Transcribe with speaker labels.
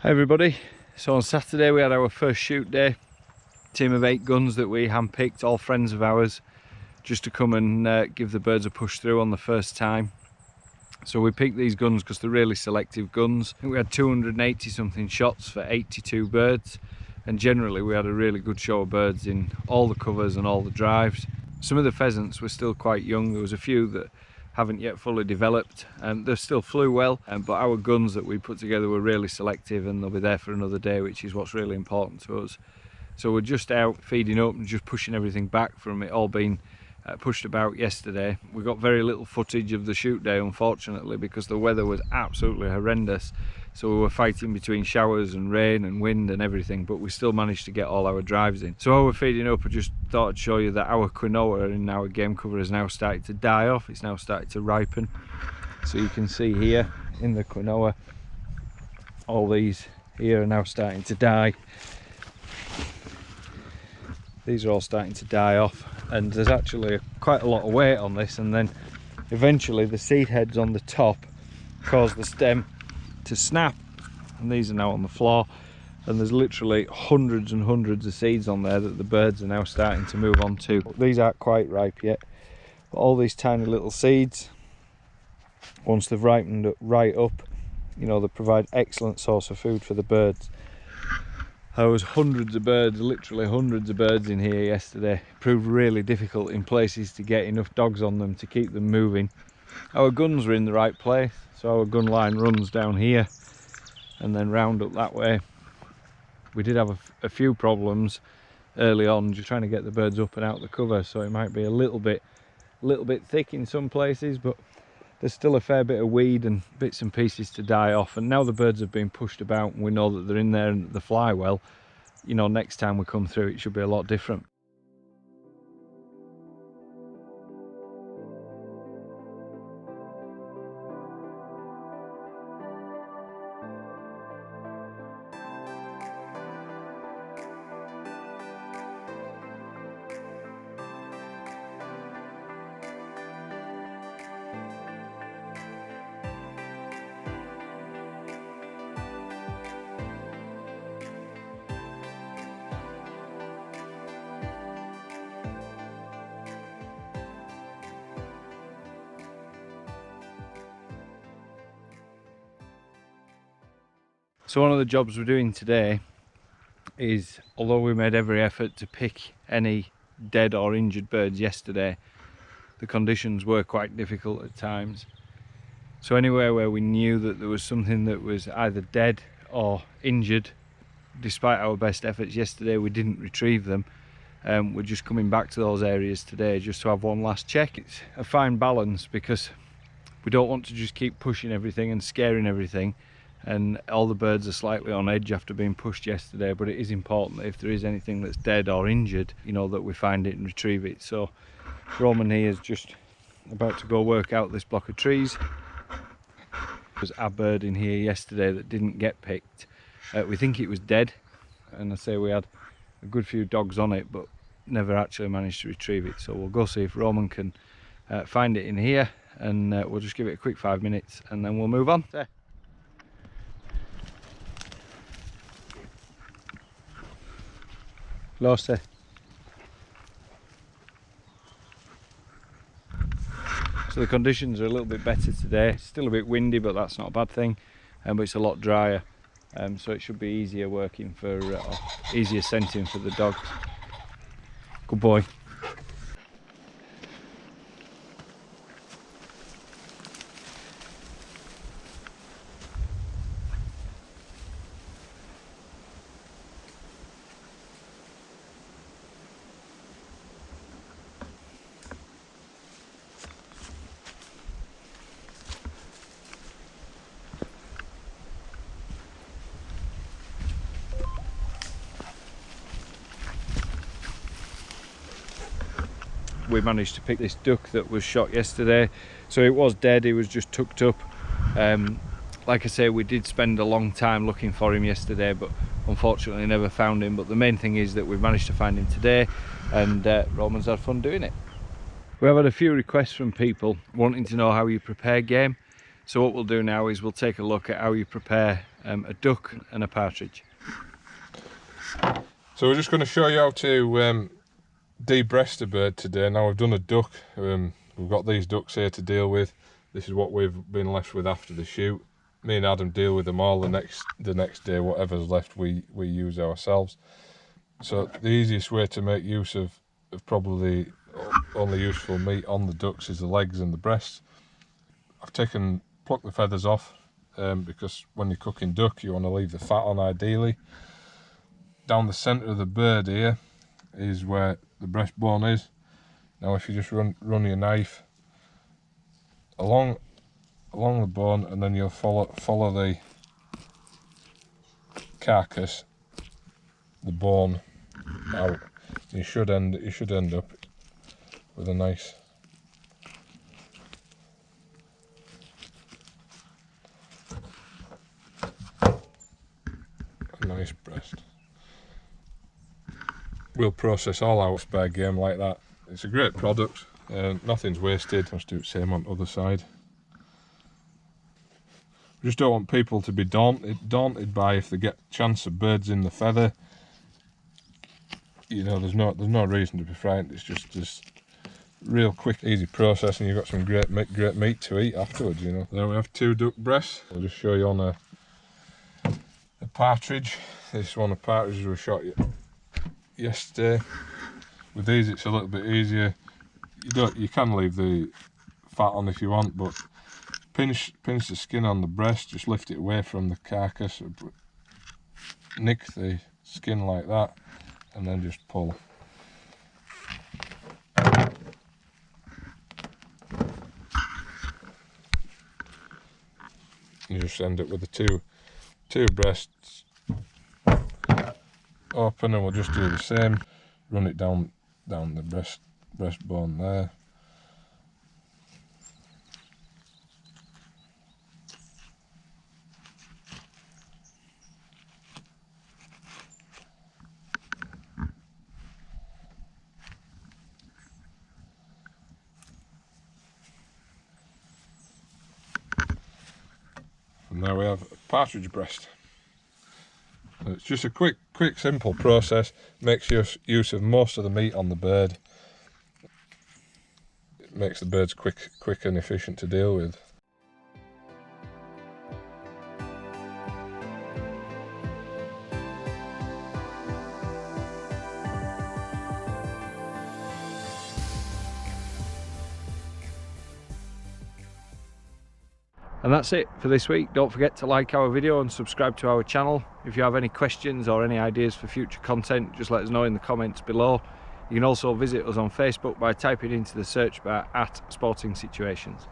Speaker 1: Hi everybody, so on Saturday we had our first shoot day. Team of 8 guns that we handpicked, all friends of ours, just to come and give the birds a push through on the first time. So we picked these guns because they're really selective guns. I think we had 280 something shots for 82 birds, and generally we had a really good show of birds in all the covers and all the drives. Some of the pheasants were still quite young. There was a few that haven't yet fully developed, and they still flew well, but our guns that we put together were really selective and they'll be there for another day, which is what's really important to us. So we're just out feeding up and just pushing everything back from it all being pushed about yesterday. We got very little footage of the shoot day, unfortunately, because the weather was absolutely horrendous. So we were fighting between showers and rain and wind and everything, but we still managed to get all our drives in. So while we're feeding up, I just thought I'd show you that our quinoa in our game cover has now started to die off. It's now started to ripen. So you can see here in the quinoa, all these here are now starting to die. These are all starting to die off, and there's actually quite a lot of weight on this, and then eventually the seed heads on the top cause the stem to snap, and these are now on the floor, and there's literally hundreds and hundreds of seeds on there that the birds are now starting to move on to. These aren't quite ripe yet, but all these tiny little seeds, once they've ripened right up, you know, they provide excellent source of food for the birds. There was hundreds of birds, literally hundreds of birds in here yesterday. It proved really difficult in places to get enough dogs on them to keep them moving. Our guns were in the right place, so our gun line runs down here and then round up that way. We did have a few problems early on just trying to get the birds up and out the cover, so it might be a little bit thick in some places, but there's still a fair bit of weed and bits and pieces to die off. And now the birds have been pushed about and we know that they're in there and that they fly well, you know, next time we come through it should be a lot different. So one of the jobs we're doing today is, although we made every effort to pick any dead or injured birds yesterday, the conditions were quite difficult at times. So anywhere where we knew that there was something that was either dead or injured, despite our best efforts yesterday, we didn't retrieve them. We're just coming back to those areas today just to have one last check. It's a fine balance because we don't want to just keep pushing everything and scaring everything, and all the birds are slightly on edge after being pushed yesterday, but it is important that if there is anything that's dead or injured, you know, that we find it and retrieve it. So Roman here is just about to go work out this block of trees. There was a bird in here yesterday that didn't get picked. We think it was dead, and I say we had a good few dogs on it but never actually managed to retrieve it. So we'll go see if Roman can find it in here, and we'll just give it a quick 5 minutes and then we'll move on. Lost it. So the conditions are a little bit better today. It's still a bit windy, but that's not a bad thing, but it's a lot drier, so it should be easier working for easier scenting for the dogs. Good boy. We managed to pick this duck that was shot yesterday, so it was dead, he was just tucked up. Like I say, we did spend a long time looking for him yesterday, but unfortunately never found him. But the main thing is that we've managed to find him today, and Roman's had fun doing it. We have had a few requests from people wanting to know how you prepare game. So what we'll do now is we'll take a look at how you prepare a duck and a partridge.
Speaker 2: So we're just going to show you how to de-breast a bird today. Now we've done a duck, we've got these ducks here to deal with. This is what we've been left with after the shoot. Me and Adam deal with them all. The next day, whatever's left we use ourselves. So the easiest way to make use of probably only useful meat on the ducks is the legs and the breasts. I've plucked the feathers off because when you're cooking duck you want to leave the fat on ideally. Down the centre of the bird here is where the breastbone is. Now if you just run your knife along the bone, and then you'll follow the carcass, the bone out. You should end up with a nice breast. We'll process all our spare game like that. It's a great product, nothing's wasted. Let's do the same on the other side. We just don't want people to be daunted by if they get a chance of birds in the feather. You know, there's no reason to be frightened. It's just real quick, easy process, and you've got some great meat to eat afterwards. You know. There we have 2 duck breasts. I'll just show you on a partridge. This one of partridges we shot yesterday. With these, it's a little bit easier. You can leave the fat on if you want, but pinch the skin on the breast. Just lift it away from the carcass. Nick the skin like that, and then just pull. You just end up with the two breasts open, and we'll just do the same. Run it down the breastbone there. And there we have a partridge breast. So it's just a quick, simple process. Makes use of most of the meat on the bird. It makes the birds quick and efficient to deal with.
Speaker 1: And that's it for this week. Don't forget to like our video and subscribe to our channel. If you have any questions or any ideas for future content, just let us know in the comments below. You can also visit us on Facebook by typing into the search bar @Sporting Situations.